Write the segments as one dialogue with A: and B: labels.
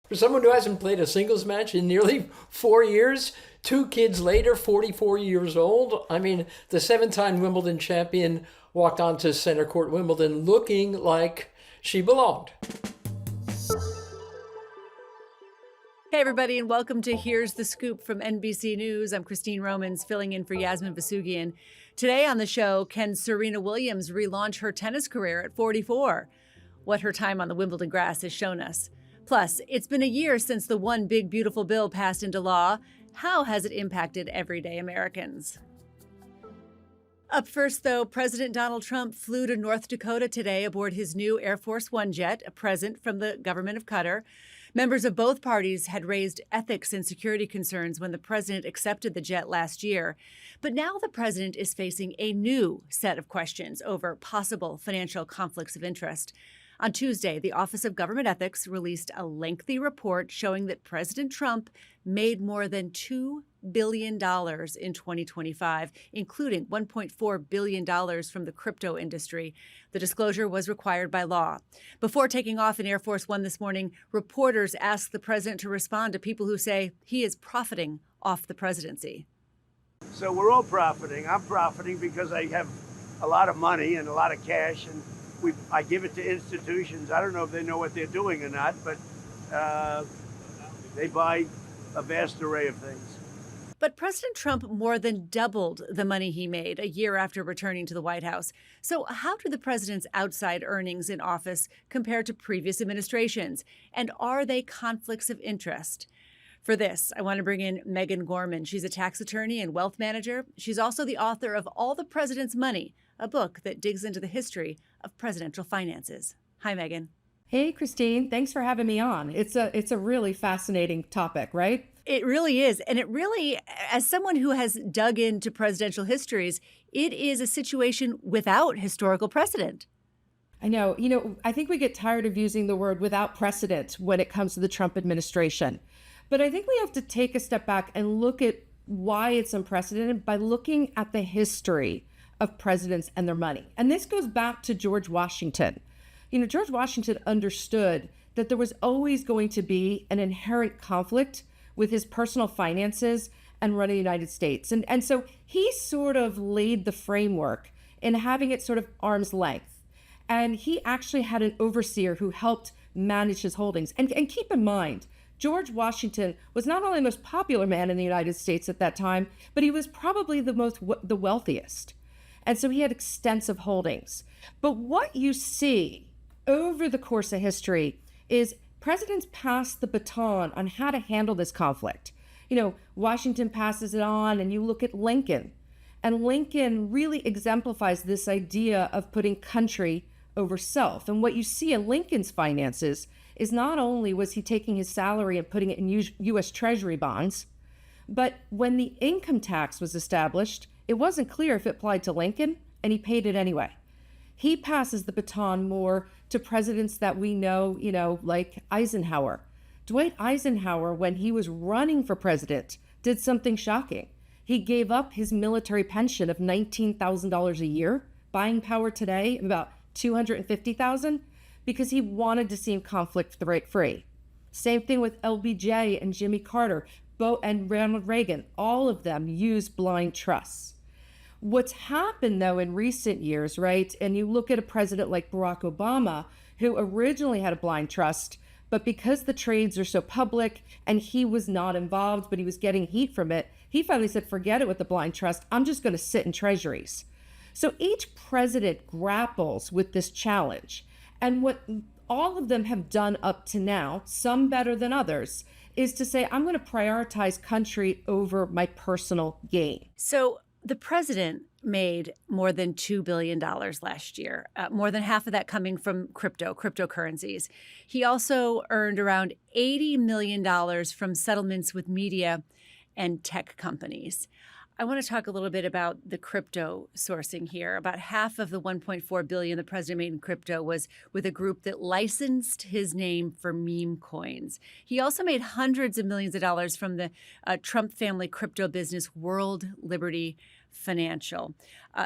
A: For someone who hasn't played a singles match in nearly 4 years, two kids later, 44 years old, I mean, the seven-time Wimbledon champion walked onto center court Wimbledon looking like she belonged.
B: Hey, everybody, and welcome to Here's the Scoop from NBC News. I'm Christine Romans, filling in for Yasmin Vasugian. Today on the show, can Serena Williams relaunch her tennis career at 44? What her time on the Wimbledon grass has shown us. Plus, it's been a year since the One Big Beautiful Bill passed into law. How has it impacted everyday Americans? Up first, though, President Donald Trump flew to North Dakota today aboard his new Air Force One jet, a present from the government of Qatar. Members of both parties had raised ethics and security concerns when the president accepted the jet last year. But now the president is facing a new set of questions over possible financial conflicts of interest. On Tuesday, the Office of Government Ethics released a lengthy report showing that President Trump made more than $2 billion in 2025, including $1.4 billion from the crypto industry. The disclosure was required by law. Before taking off in Air Force One this morning, reporters asked the president to respond to people who say he is profiting off the presidency.
C: So we're all profiting. I'm profiting because I have a lot of money and a lot of cash, and I give it to institutions. I don't know if they know what they're doing or not, but they buy a vast array of things.
B: But President Trump more than doubled the money he made a year after returning to the White House. So how do the president's outside earnings in office compare to previous administrations? And are they conflicts of interest? For this, I want to bring in Megan Gorman. She's a tax attorney and wealth manager. She's also the author of All the President's Money, a book that digs into the history of presidential finances. Hi, Megan.
D: Hey, Christine. Thanks for having me on. It's a really fascinating topic, right?
B: It really is. And it really, as someone who has dug into presidential histories, it is a situation without historical precedent.
D: I know. I think we get tired of using the word without precedent when it comes to the Trump administration. But I think we have to take a step back and look at why it's unprecedented by looking at the history of presidents and their money. And this goes back to George Washington. George Washington understood that there was always going to be an inherent conflict with his personal finances and running the United States. And so he sort of laid the framework in having it sort of arm's length. And he actually had an overseer who helped manage his holdings. And keep in mind, George Washington was not only the most popular man in the United States at that time, but he was probably the wealthiest. And so he had extensive holdings. But what you see over the course of history is presidents pass the baton on how to handle this conflict. Washington passes it on, and you look at Lincoln. And Lincoln really exemplifies this idea of putting country over self. And what you see in Lincoln's finances is not only was he taking his salary and putting it in U.S. Treasury bonds, but when the income tax was established, it wasn't clear if it applied to Lincoln, and he paid it anyway. He passes the baton more to presidents that we know, like Eisenhower. Dwight Eisenhower, when he was running for president, did something shocking. He gave up his military pension of $19,000 a year, buying power today about $250,000, because he wanted to seem conflict-free. Same thing with LBJ and Jimmy Carter, and Ronald Reagan. All of them used blind trusts. What's happened, though, in recent years, right, and you look at a president like Barack Obama, who originally had a blind trust, but because the trades are so public and he was not involved, but he was getting heat from it, he finally said, forget it with the blind trust. I'm just going to sit in treasuries. So each president grapples with this challenge. And what all of them have done up to now, some better than others, is to say, I'm going to prioritize country over my personal gain.
B: So the president made more than $2 billion last year, more than half of that coming from cryptocurrencies. He also earned around $80 million from settlements with media and tech companies. I want to talk a little bit about the crypto sourcing here. About half of the $1.4 billion the president made in crypto was with a group that licensed his name for meme coins. He also made hundreds of millions of dollars from the Trump family crypto business, World Liberty Financial.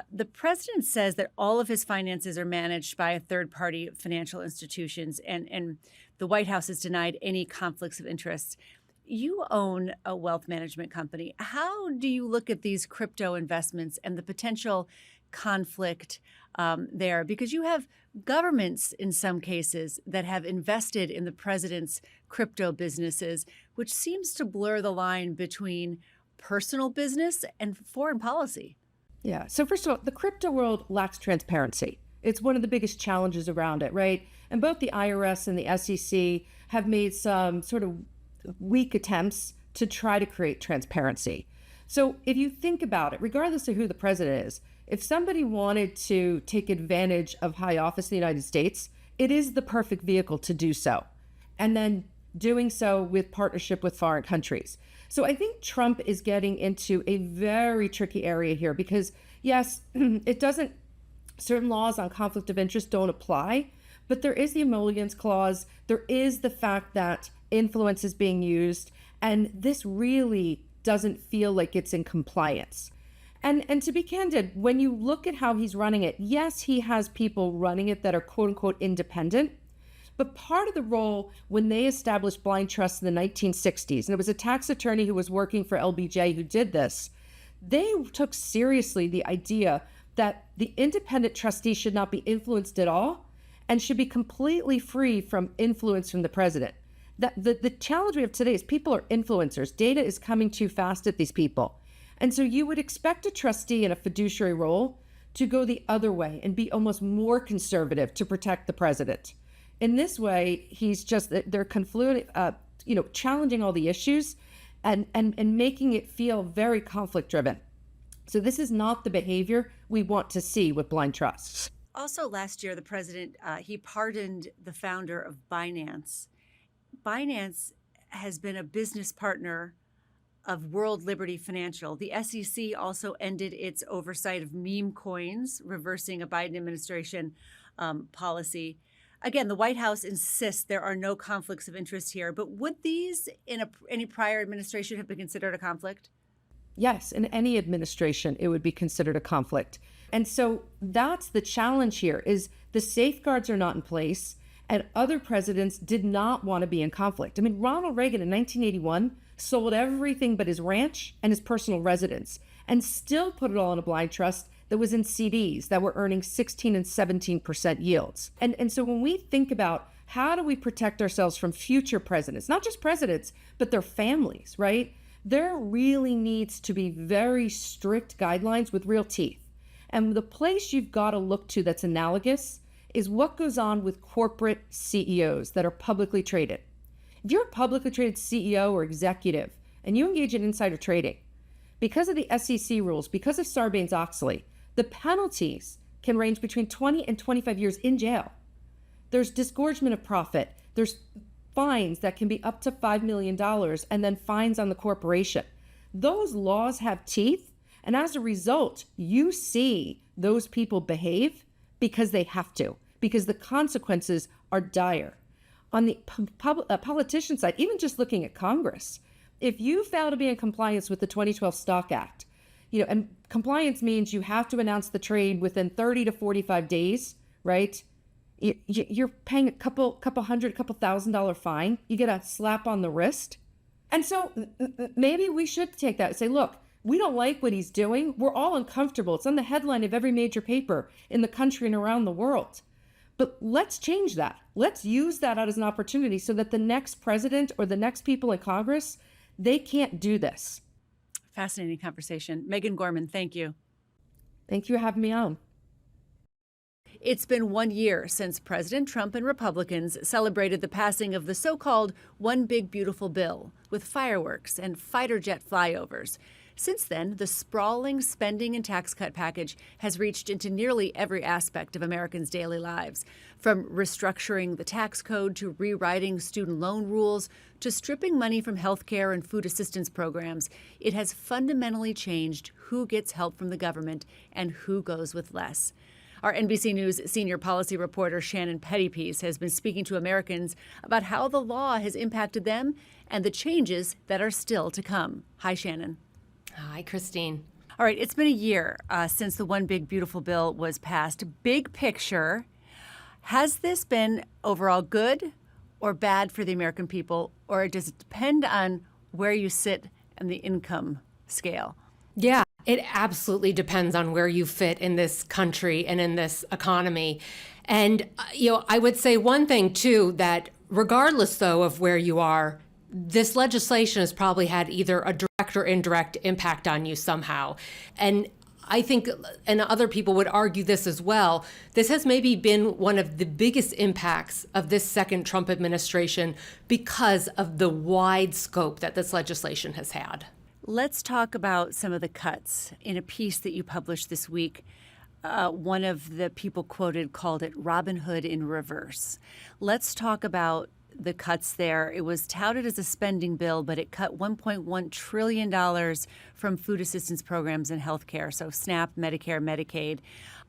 B: The president says that all of his finances are managed by third-party financial institutions, and The White House has denied any conflicts of interest. You own a wealth management company. How do you look at these crypto investments and the potential conflict there? Because you have governments in some cases that have invested in the president's crypto businesses, which seems to blur the line between personal business and foreign policy.
D: Yeah. So first of all, the crypto world lacks transparency. It's one of the biggest challenges around it, right? And both the IRS and the SEC have made some sort of weak attempts to try to create transparency. So if you think about it, regardless of who the president is, if somebody wanted to take advantage of high office in the United States, it is the perfect vehicle to do so. And then doing so with partnership with foreign countries. So I think Trump is getting into a very tricky area here because, yes, certain laws on conflict of interest don't apply, but there is the emollients clause. There is the fact that influence is being used, and this really doesn't feel like it's in compliance. And to be candid, when you look at how he's running it, yes, he has people running it that are quote unquote independent. But part of the role when they established blind trust in the 1960s, and it was a tax attorney who was working for LBJ who did this, they took seriously the idea that the independent trustee should not be influenced at all and should be completely free from influence from the president. The challenge we have today is people are influencers. Data is coming too fast at these people. And so you would expect a trustee in a fiduciary role to go the other way and be almost more conservative to protect the president. In this way, they're confluent, challenging all the issues and making it feel very conflict driven. So this is not the behavior we want to see with blind trusts.
B: Also last year, the president, he pardoned the founder of Binance. Binance has been a business partner of World Liberty Financial. The SEC also ended its oversight of meme coins, reversing a Biden administration policy. Again, the White House insists there are no conflicts of interest here, but would these in any prior administration have been considered a conflict?
D: Yes, in any administration, it would be considered a conflict. And so that's the challenge here is the safeguards are not in place and other presidents did not want to be in conflict. I mean, Ronald Reagan in 1981 sold everything but his ranch and his personal residence and still put it all in a blind trust that was in CDs that were earning 16 and 17% yields. And so when we think about how do we protect ourselves from future presidents, not just presidents, but their families, right? There really needs to be very strict guidelines with real teeth. And the place you've got to look to that's analogous is what goes on with corporate CEOs that are publicly traded. If you're a publicly traded CEO or executive and you engage in insider trading, because of the SEC rules, because of Sarbanes-Oxley, the penalties can range between 20 and 25 years in jail. There's disgorgement of profit. There's fines that can be up to $5 million and then fines on the corporation. Those laws have teeth. And as a result, you see those people behave because they have to, because the consequences are dire. On the politician side, even just looking at Congress, if you fail to be in compliance with the 2012 Stock Act, and compliance means you have to announce the trade within 30 to 45 days, right? You're paying a couple $1,000 fine. You get a slap on the wrist. And so maybe we should take that and say, look, we don't like what he's doing. We're all uncomfortable. It's on the headline of every major paper in the country and around the world. But let's change that. Let's use that as an opportunity so that the next president or the next people in Congress, they can't do this.
B: Fascinating conversation. Megan Gorman, thank you.
D: Thank you for having me on.
B: It's been 1 year since President Trump and Republicans celebrated the passing of the so-called One Big Beautiful Bill with fireworks and fighter jet flyovers. Since then, the sprawling spending and tax cut package has reached into nearly every aspect of Americans' daily lives, from restructuring the tax code to rewriting student loan rules to stripping money from health care and food assistance programs. It has fundamentally changed who gets help from the government and who goes with less. Our NBC News senior policy reporter Shannon Pettypiece has been speaking to Americans about how the law has impacted them and the changes that are still to come. Hi, Shannon.
E: Hi, Christine.
B: All right, it's been a year since the One Big Beautiful Bill was passed. Big picture, has this been overall good or bad for the American people, or does it depend on where you sit in the income scale?
E: Yeah, it absolutely depends on where you fit in this country and in this economy. And, I would say one thing, too, that regardless, though, of where you are, this legislation has probably had either a direct or indirect impact on you somehow. And I think, and other people would argue this as well, this has maybe been one of the biggest impacts of this second Trump administration because of the wide scope that this legislation has had.
B: Let's talk about some of the cuts. In a piece that you published this week, one of the people quoted called it Robin Hood in reverse. Let's talk about the cuts there. It was touted as a spending bill, but it cut $1.1 trillion from food assistance programs and healthcare, so SNAP, Medicare, Medicaid.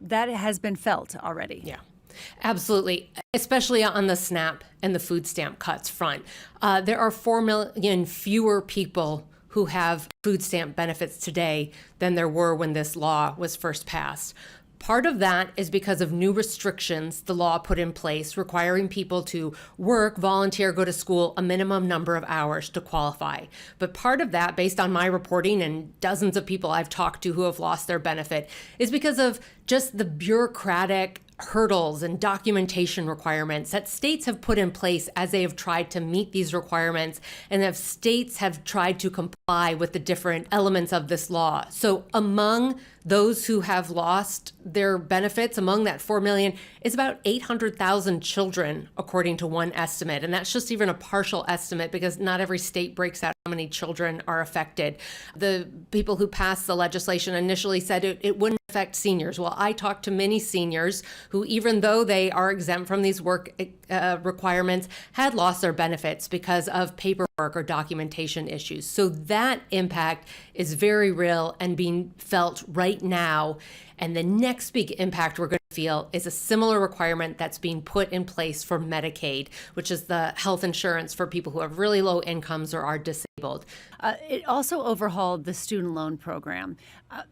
B: That has been felt already.
E: Yeah. Absolutely, especially on the SNAP and the food stamp cuts front. There are 4 million fewer people who have food stamp benefits today than there were when this law was first passed. Part of that is because of new restrictions the law put in place requiring people to work, volunteer, go to school a minimum number of hours to qualify. But part of that, based on my reporting and dozens of people I've talked to who have lost their benefit, is because of just the bureaucratic hurdles and documentation requirements that states have put in place as they have tried to meet these requirements, and if states have tried to comply with the different elements of this law. So among those who have lost their benefits, among that 4 million, is about 800,000 children, according to one estimate. And that's just even a partial estimate because not every state breaks out how many children are affected. The people who passed the legislation initially said it wouldn't affect seniors. Well, I talked to many seniors who, even though they are exempt from these work requirements, had lost their benefits because of paperwork or documentation issues. So that impact is very real and being felt right now. And the next big impact we're going to feel is a similar requirement that's being put in place for Medicaid, which is the health insurance for people who have really low incomes or are disabled.
B: It also overhauled the student loan program.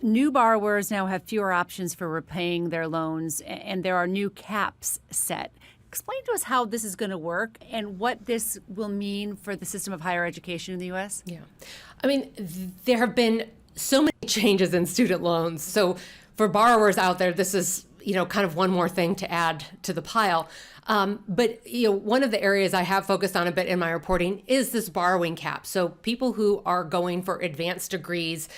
B: New borrowers now have fewer options for repaying their loans, and there are new caps set. Explain to us how this is going to work and what this will mean for the system of higher education in the U.S.
E: Yeah. I mean, there have been so many changes in student loans. So for borrowers out there, this is, kind of one more thing to add to the pile. But one of the areas I have focused on a bit in my reporting is this borrowing cap. So people who are going for advanced degrees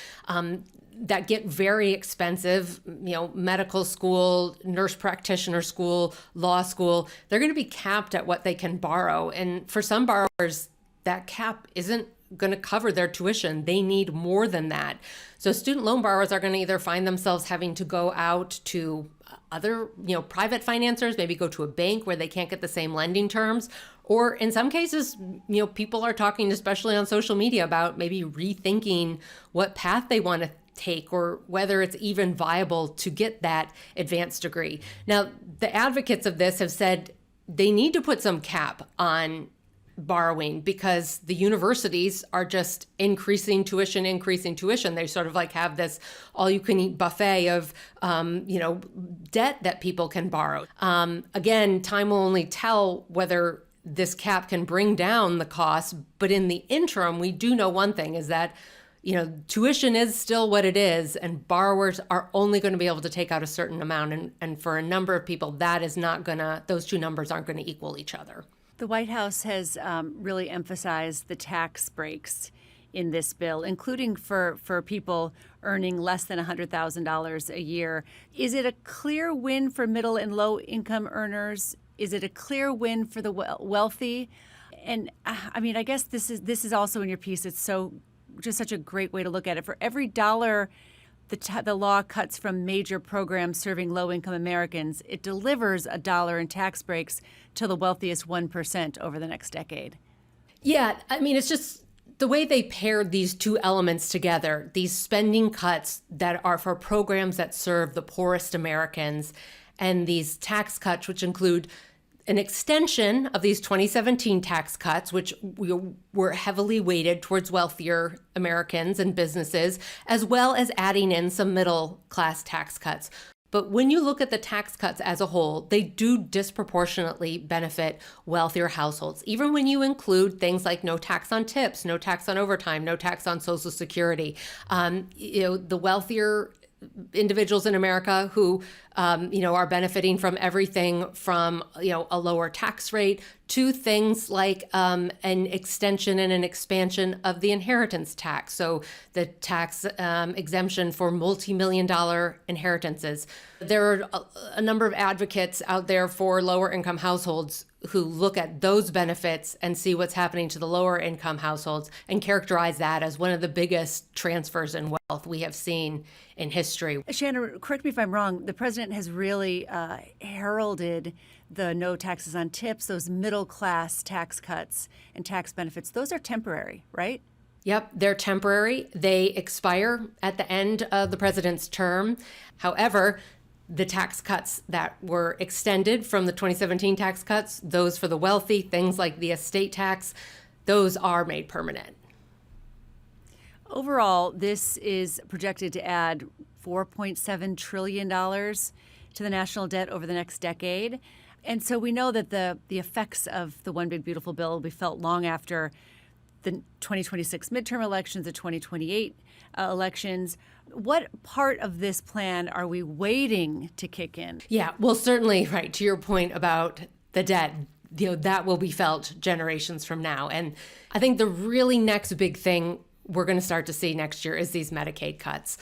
E: that get very expensive, medical school, nurse practitioner school, law school, they're going to be capped at what they can borrow. And for some borrowers, that cap isn't going to cover their tuition. They need more than that. So student loan borrowers are going to either find themselves having to go out to other, private financiers, maybe go to a bank where they can't get the same lending terms. Or in some cases, people are talking, especially on social media, about maybe rethinking what path they want to take or whether it's even viable to get that advanced degree. Now, the advocates of this have said they need to put some cap on borrowing because the universities are just increasing tuition. They sort of like have this all-you-can-eat buffet of, debt that people can borrow. Again, time will only tell whether this cap can bring down the cost. But in the interim, we do know one thing is that tuition is still what it is, and borrowers are only going to be able to take out a certain amount. And for a number of people, those two numbers aren't going to equal each other.
B: The White House has really emphasized the tax breaks in this bill, including for people earning less than $100,000 a year. Is it a clear win for middle and low income earners? Is it a clear win for the wealthy? And I guess this is also in your piece. It's just such a great way to look at it. For every dollar the law cuts from major programs serving low-income Americans, it delivers $1 in tax breaks to the wealthiest 1% over the next decade.
E: Yeah, it's just the way they paired these two elements together, these spending cuts that are for programs that serve the poorest Americans, and these tax cuts, which include an extension of these 2017 tax cuts, which were heavily weighted towards wealthier Americans and businesses, as well as adding in some middle class tax cuts. But when you look at the tax cuts as a whole, they do disproportionately benefit wealthier households, even when you include things like no tax on tips, no tax on overtime, no tax on Social Security. The wealthier individuals in America who, are benefiting from everything from, a lower tax rate to things like an extension and an expansion of the inheritance tax. So the tax exemption for multi-million-dollar inheritances. There are a number of advocates out there for lower income households who look at those benefits and see what's happening to the lower income households and characterize that as one of the biggest transfers in wealth we have seen in history.
B: Shannon, correct me if I'm wrong, the president has really heralded the no taxes on tips, those middle class tax cuts and tax benefits. Those are temporary, right?
E: Yep, they're temporary. They expire at the end of the president's term. However, the tax cuts that were extended from the 2017 tax cuts, those for the wealthy, things like the estate tax, those are made permanent.
B: Overall, this is projected to add $4.7 trillion to the national debt over the next decade. And so we know that the effects of the One Big Beautiful Bill will be felt long after the 2026 midterm elections, the 2028 elections. What part of this plan are we waiting to kick in?
E: Yeah, well, certainly, right, to your point about the debt, that will be felt generations from now. And I think the really next big thing we're going to start to see next year is these Medicaid cuts.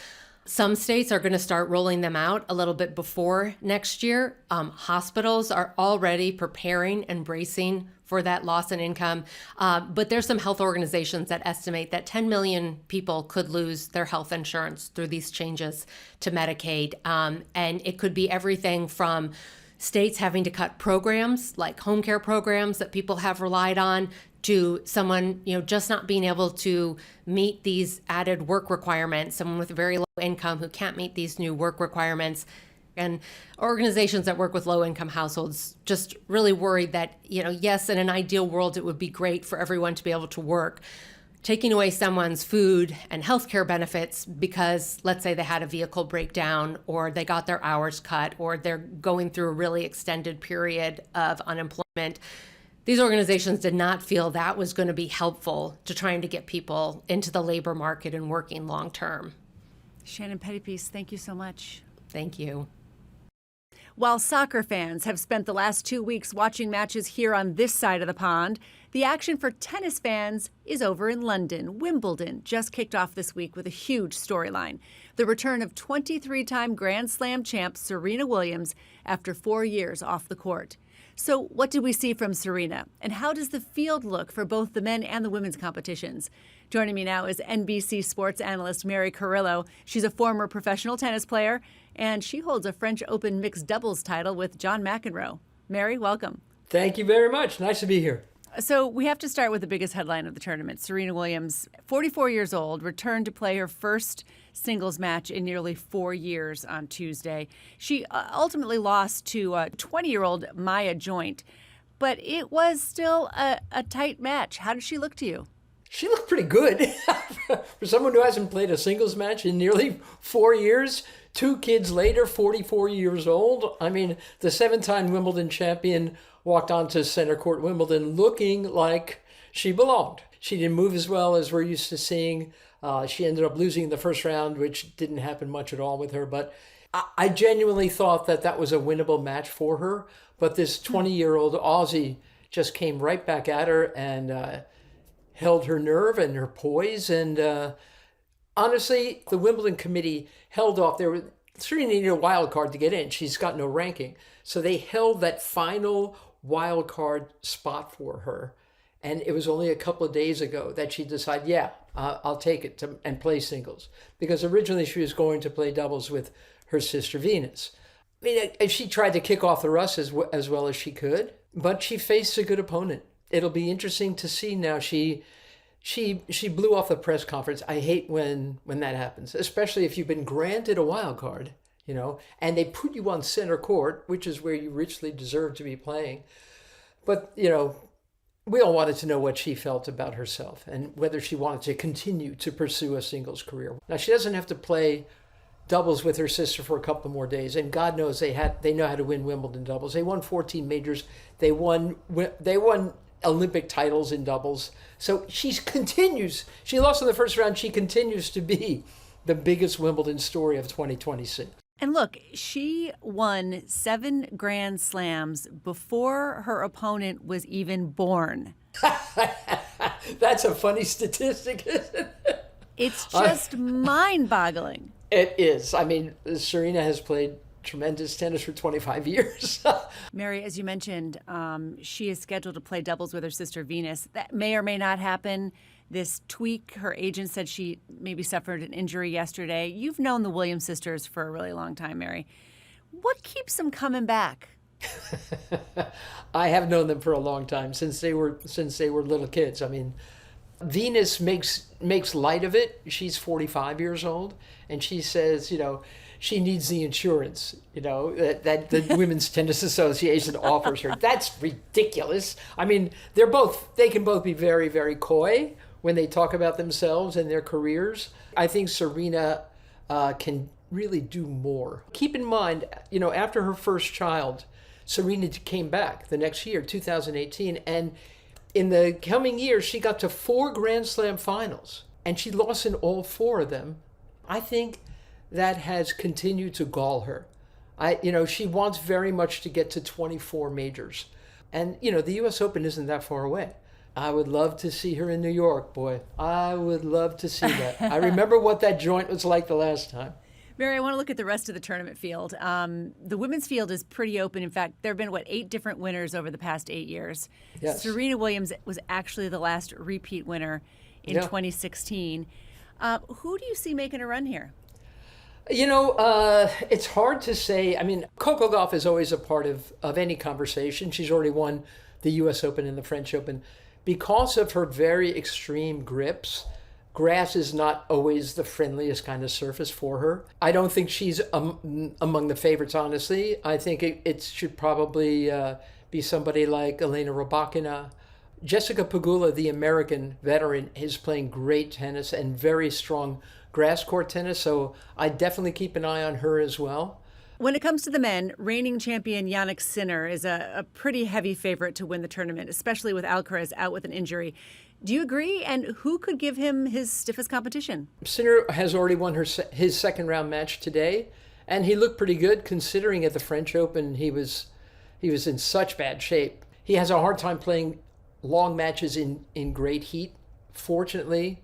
E: Some states are going to start rolling them out a little bit before next year. Hospitals are already preparing and bracing for that loss in income. But there's some health organizations that estimate that 10 million people could lose their health insurance through these changes to Medicaid. And it could be everything from states having to cut programs like home care programs that people have relied on to someone, just not being able to meet these added work requirements, someone with very low income who can't meet these new work requirements. And organizations that work with low-income households just really worried that, yes, in an ideal world, it would be great for everyone to be able to work. Taking away someone's food and healthcare benefits because, let's say, they had a vehicle breakdown or they got their hours cut or they're going through a really extended period of unemployment. These organizations did not feel that was going to be helpful to trying to get people into the labor market and working long-term.
B: Shannon Pettypiece, thank you so much.
E: Thank you.
B: While soccer fans have spent the last 2 weeks watching matches here on this side of the pond, the action for tennis fans is over in London. Wimbledon just kicked off this week with a huge storyline. The return of 23-time Grand Slam champ Serena Williams after 4 years off the court. So what did we see from Serena? And how does the field look for both the men and the women's competitions? Joining me now is NBC sports analyst Mary Carillo. She's a former professional tennis player, and she holds a French Open mixed doubles title with John McEnroe. Mary, welcome.
A: Thank you very much. Nice to be here.
B: So we have to start with the biggest headline of the tournament. Serena Williams, 44 years old, returned to play her first singles match in nearly 4 years on Tuesday. She ultimately lost to 20-year-old Maya Joint, but it was still a tight match. How did she look to you?
A: She looked pretty good. For someone who hasn't played a singles match in nearly 4 years, 2 kids later, 44 years old. I mean, the 7-time Wimbledon champion walked onto center court Wimbledon looking like she belonged. She didn't move as well as we're used to seeing. She ended up losing the first round, which didn't happen much at all with her. But I genuinely thought that was a winnable match for her. But this 20-year-old Aussie just came right back at her and held her nerve and her poise. And honestly, the Wimbledon committee held off. Serena needed a wild card to get in. She's got no ranking. So they held that final wild card spot for her. And it was only a couple of days ago that she decided, I'll take it and play singles. Because originally she was going to play doubles with her sister Venus. I mean, she tried to kick off the rust as well as she could, but she faced a good opponent. It'll be interesting to see now. She blew off the press conference. I hate when that happens, especially if you've been granted a wild card, and they put you on center court, which is where you richly deserve to be playing. But, we all wanted to know what she felt about herself and whether she wanted to continue to pursue a singles career. Now, she doesn't have to play doubles with her sister for a couple more days, and God knows they know how to win Wimbledon doubles. They won 14 majors. They won Olympic titles in doubles. So she continues. She lost in the first round. She continues to be the biggest Wimbledon story of 2026.
B: And look, she won 7 Grand Slams before her opponent was even born.
A: That's a funny statistic, isn't it?
B: It's just mind-boggling.
A: It is. I mean, Serena has played tremendous tennis for 25 years.
B: Mary, as you mentioned, she is scheduled to play doubles with her sister Venus. That may or may not happen. This tweak, her agent said she maybe suffered an injury yesterday. You've known the Williams sisters for a really long time, Mary. What keeps them coming back?
A: I have known them for a long time, since they were little kids. I mean, Venus makes light of it. She's 45 years old, and she says, she needs the insurance, that the Women's Tennis Association offers her. That's ridiculous. I mean, they can both be very, very coy when they talk about themselves and their careers. I think Serena can really do more. Keep in mind, after her first child, Serena came back the next year, 2018, and in the coming years, she got to 4 Grand Slam finals, and she lost in all 4 of them. I think that has continued to gall her. She wants very much to get to 24 majors. And, the U.S. Open isn't that far away. I would love to see her in New York, boy. I would love to see that. I remember what that joint was like the last time.
B: Mary, I want to look at the rest of the tournament field. The women's field is pretty open. In fact, there have been, 8 different winners over the past 8 years.
A: Yes.
B: Serena Williams was actually the last repeat winner in 2016. Who do you see making a run here?
A: It's hard to say. I mean, Coco Gauff is always a part of any conversation. She's already won the U.S. Open and the French Open. Because of her very extreme grips, grass is not always the friendliest kind of surface for her. I don't think she's among the favorites, honestly. I think it should probably be somebody like Elena Rybakina. Jessica Pegula, the American veteran, is playing great tennis and very strong grass court tennis, so I definitely keep an eye on her as well.
B: When it comes to the men, reigning champion Jannik Sinner is a pretty heavy favorite to win the tournament, especially with Alcaraz out with an injury. Do you agree? And who could give him his stiffest competition?
A: Sinner has already won his second round match today, and he looked pretty good considering at the French Open he was in such bad shape. He has a hard time playing long matches in great heat. Fortunately,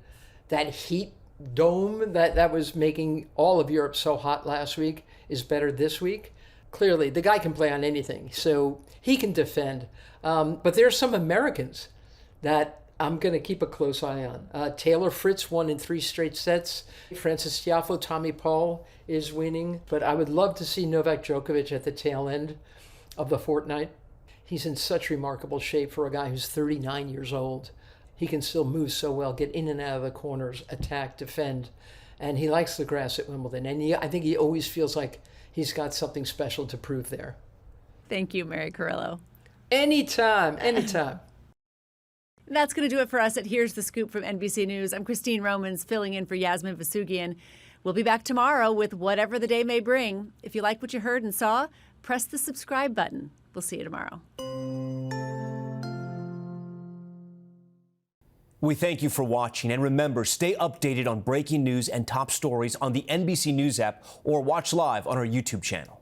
A: that heat dome that was making all of Europe so hot last week is better this week. Clearly, the guy can play on anything, so he can defend. But there's some Americans that I'm going to keep a close eye on. Taylor Fritz won in 3 straight sets. Frances Tiafoe, Tommy Paul is winning. But I would love to see Novak Djokovic at the tail end of the fortnight. He's in such remarkable shape for a guy who's 39 years old. He can still move so well, get in and out of the corners, attack, defend. And he likes the grass at Wimbledon. And I think he always feels like he's got something special to prove there.
B: Thank you, Mary Carillo.
A: Anytime.
B: That's going to do it for us at Here's the Scoop from NBC News. I'm Christine Romans, filling in for Yasmin Vasugian. We'll be back tomorrow with whatever the day may bring. If you like what you heard and saw, press the subscribe button. We'll see you tomorrow.
F: We thank you for watching, and remember, stay updated on breaking news and top stories on the NBC News app or watch live on our YouTube channel.